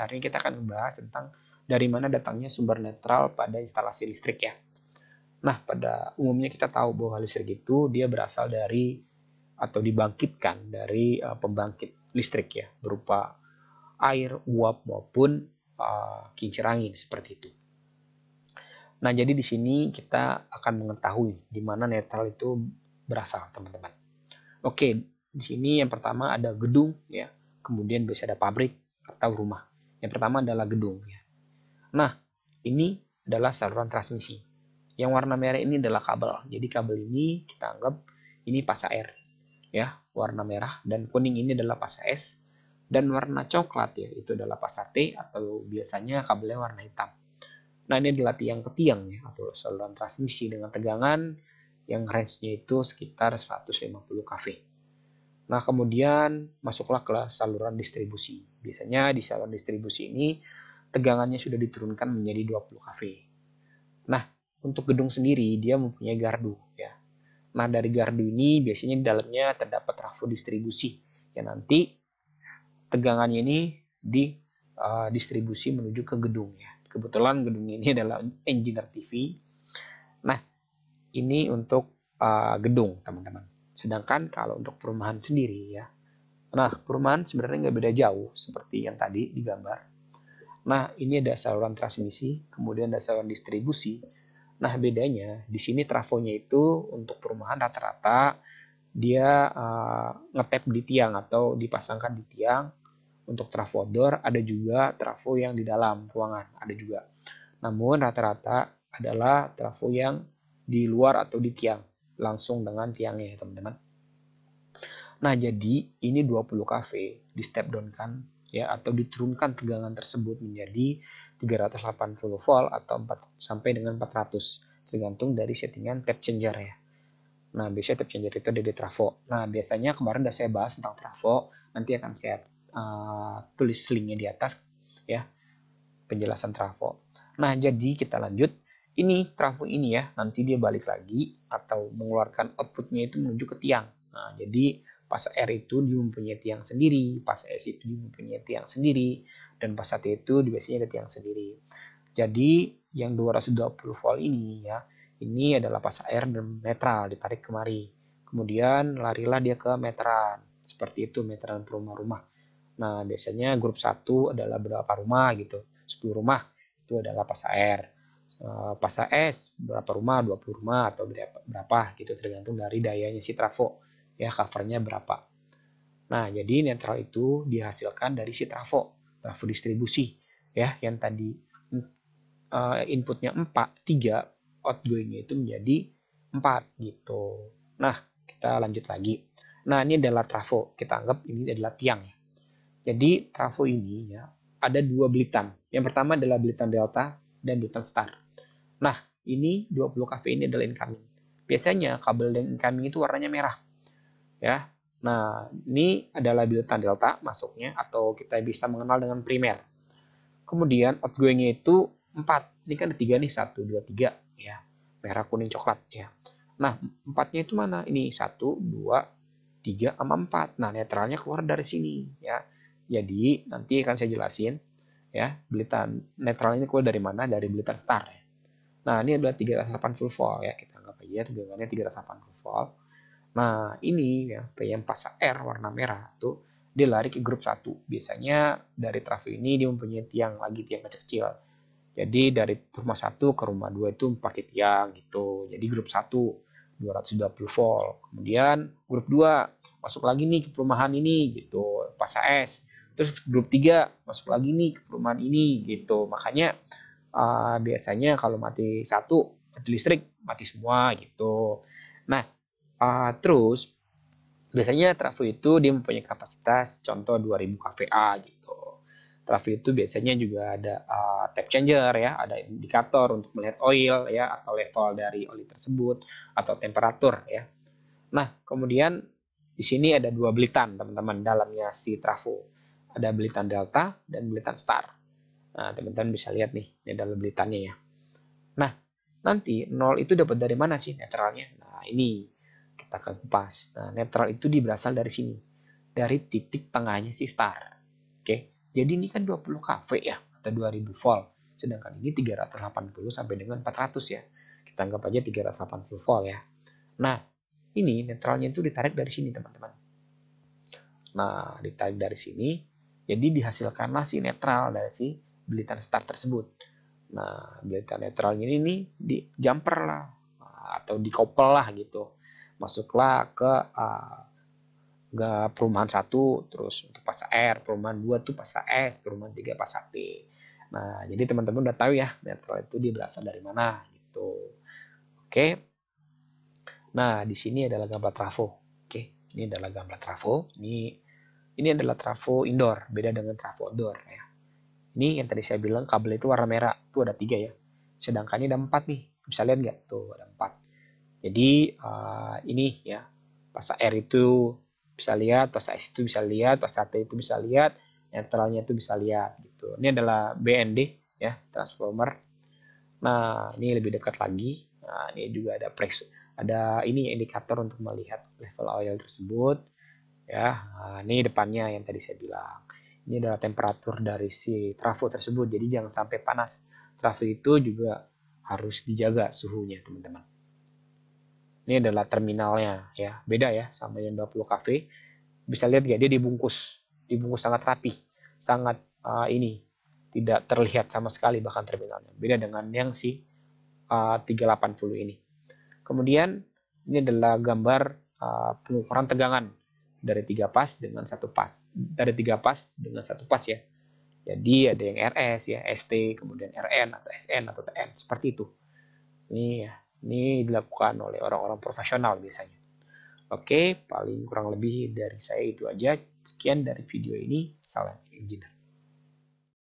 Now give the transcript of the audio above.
Hari ini kita akan membahas tentang dari mana datangnya sumber netral pada instalasi listrik ya. Nah, pada umumnya kita tahu bahwa listrik itu dia berasal dari atau dibangkitkan dari pembangkit listrik ya, berupa air, uap maupun kincir angin seperti itu. Nah, jadi di sini kita akan mengetahui di mana netral itu berasal, teman-teman. Oke, di sini yang pertama ada gedung ya, kemudian bisa ada pabrik atau rumah. Yang pertama adalah gedung ya. Nah, ini adalah saluran transmisi. Yang warna merah ini adalah kabel. Jadi kabel ini kita anggap ini pasa air ya, warna merah, dan kuning ini adalah pasa es, dan warna coklat ya itu adalah pasa T atau biasanya kabelnya warna hitam. Nah, ini adalah tiang ke tiang ya, atau saluran transmisi dengan tegangan yang range-nya itu sekitar 150 kV. Nah, kemudian masuklah ke saluran distribusi. Biasanya di saluran distribusi ini tegangannya sudah diturunkan menjadi 20 kV. Nah, untuk gedung sendiri dia mempunyai gardu ya. Nah, dari gardu ini biasanya di dalamnya terdapat trafo distribusi yang nanti tegangannya ini didistribusi menuju ke gedung ya. Kebetulan gedung ini adalah Engineer TV. Nah, ini untuk gedung, teman-teman. Sedangkan kalau untuk perumahan sendiri ya, nah perumahan sebenarnya nggak beda jauh seperti yang tadi digambar. Nah, ini ada saluran transmisi, kemudian ada saluran distribusi. Nah, bedanya di sini trafonya itu untuk perumahan rata-rata dia ngetap di tiang atau dipasangkan di tiang. Untuk trafo outdoor ada juga trafo yang di dalam ruangan, ada juga. Namun rata-rata adalah trafo yang di luar atau di tiang, langsung dengan tiangnya ya teman-teman. Nah, jadi ini 20 kV di step down kan ya, atau diturunkan tegangan tersebut menjadi 380 volt atau 4 sampai dengan 400 tergantung dari settingan tap changer ya. Nah, biasanya tap changer itu ada di trafo. Nah, biasanya kemarin udah saya bahas tentang trafo, nanti akan saya tulis linknya di atas ya, penjelasan trafo. Nah, jadi kita lanjut. Ini trafo ini ya, nanti dia balik lagi atau mengeluarkan outputnya itu menuju ke tiang. Nah, jadi pas R itu dia mempunyai tiang sendiri, pas S itu dia mempunyai tiang sendiri, dan pas T itu biasanya ada tiang sendiri. Jadi yang 220 volt ini ya, ini adalah pas R dan netral ditarik kemari. Kemudian larilah dia ke meteran. Seperti itu meteran per rumah-rumah. Nah, biasanya grup 1 adalah berapa rumah gitu. 10 rumah itu adalah pasa R. Pasa S berapa rumah, 20 rumah atau berapa gitu tergantung dari dayanya si trafo. Ya, covernya berapa. Nah, jadi netral itu dihasilkan dari si trafo distribusi ya, yang tadi inputnya 4, 3, outgoingnya itu menjadi 4 gitu. Nah, kita lanjut lagi. Nah, ini adalah trafo. Kita anggap ini adalah tiang ya. Jadi trafo ini ya ada dua belitan. Yang pertama adalah belitan delta dan belitan star. Nah, ini 20 kV ini adalah incoming. Biasanya kabel yang incoming itu warnanya merah. Ya. Nah, ini adalah belitan delta masuknya atau kita bisa mengenal dengan primer. Kemudian outgoingnya itu 4. Ini kan ada 3 nih, 1 2 3 ya. Merah, kuning, coklat ya. Nah, 4-nya itu mana? Ini 1 2 3 sama 4. Nah, netralnya keluar dari sini ya. Jadi nanti akan saya jelasin ya, belitan netral ini keluar dari mana? Dari belitan star ya. Nah, ini adalah 380 volt ya, kita anggap aja tegangannya 380 volt. Nah, ini ya, PM pasa R warna merah tuh dia lari ke grup 1. Biasanya dari trafo ini dia mempunyai tiang lagi, tiang kecil-kecil. Jadi dari rumah 1 ke rumah 2 itu pakai tiang gitu. Jadi grup 1 220 volt. Kemudian grup 2 masuk lagi nih ke perumahan ini gitu, pasa S. Terus grup 3 masuk lagi nih ke perumahan ini gitu. Makanya biasanya kalau mati satu, mati listrik, mati semua gitu. Nah, terus biasanya trafo itu dia mempunyai kapasitas contoh 2000 kVA gitu. Trafo itu biasanya juga ada tap changer ya, ada indikator untuk melihat oil ya atau level dari oli tersebut atau temperatur ya. Nah, kemudian di sini ada dua belitan teman-teman dalamnya si trafo. Ada belitan delta dan belitan star. Nah, teman-teman bisa lihat nih, ini adalah belitannya ya. Nah, nanti 0 itu dapat dari mana sih netralnya? Nah, ini kita akan kupas. Nah, netral itu berasal dari sini. Dari titik tengahnya si star. Oke. Jadi ini kan 20 kV ya, atau 2000 volt. Sedangkan ini 380 sampai dengan 400 ya. Kita anggap aja 380 volt ya. Nah, ini netralnya itu ditarik dari sini teman-teman. Nah, ditarik dari sini, jadi dihasilkanlah si netral dari si bilitan start tersebut. Nah, bilitan netralnya ini di jumper lah, atau dikoppel lah gitu. Masuklah ke perumahan 1, terus untuk fase R, perumahan 2 tuh fase S, perumahan 3 fase T. Nah, jadi teman-teman udah tahu ya, netral itu dia berasal dari mana gitu. Oke. Nah, di sini adalah gambar trafo. Oke, ini adalah gambar trafo. Ini adalah trafo indoor, beda dengan trafo outdoor ya. Ini yang tadi saya bilang kabel itu warna merah, itu ada 3 ya. Sedangkan ini ada 4 nih, bisa lihat nggak? Tuh ada 4. Jadi ini ya, fase R itu bisa lihat, fase S itu bisa lihat, fase T itu bisa lihat, netralnya itu bisa lihat gitu. Ini adalah BND ya, transformer. Nah, ini lebih dekat lagi. Nah, ini juga ada ini indikator untuk melihat level oil tersebut ya. Nah, ini depannya yang tadi saya bilang. Ini adalah temperatur dari si trafo tersebut. Jadi jangan sampai panas. Trafo itu juga harus dijaga suhunya, teman-teman. Ini adalah terminalnya ya. Beda ya sama yang 20 kV. Bisa lihat ya, dia dibungkus. Dibungkus sangat rapi. Sangat ini tidak terlihat sama sekali bahkan terminalnya. Beda dengan yang si 380 ini. Kemudian ini adalah gambar pengukuran tegangan dari 3 pas dengan 1 pas. Dari 3 pas dengan 1 pas ya. Jadi ada yang RS ya, ST, kemudian RN atau SN atau TN seperti itu. Ini ya, ini dilakukan oleh orang-orang profesional biasanya. Oke, paling kurang lebih dari saya itu aja. Sekian dari video ini. Salam engineer.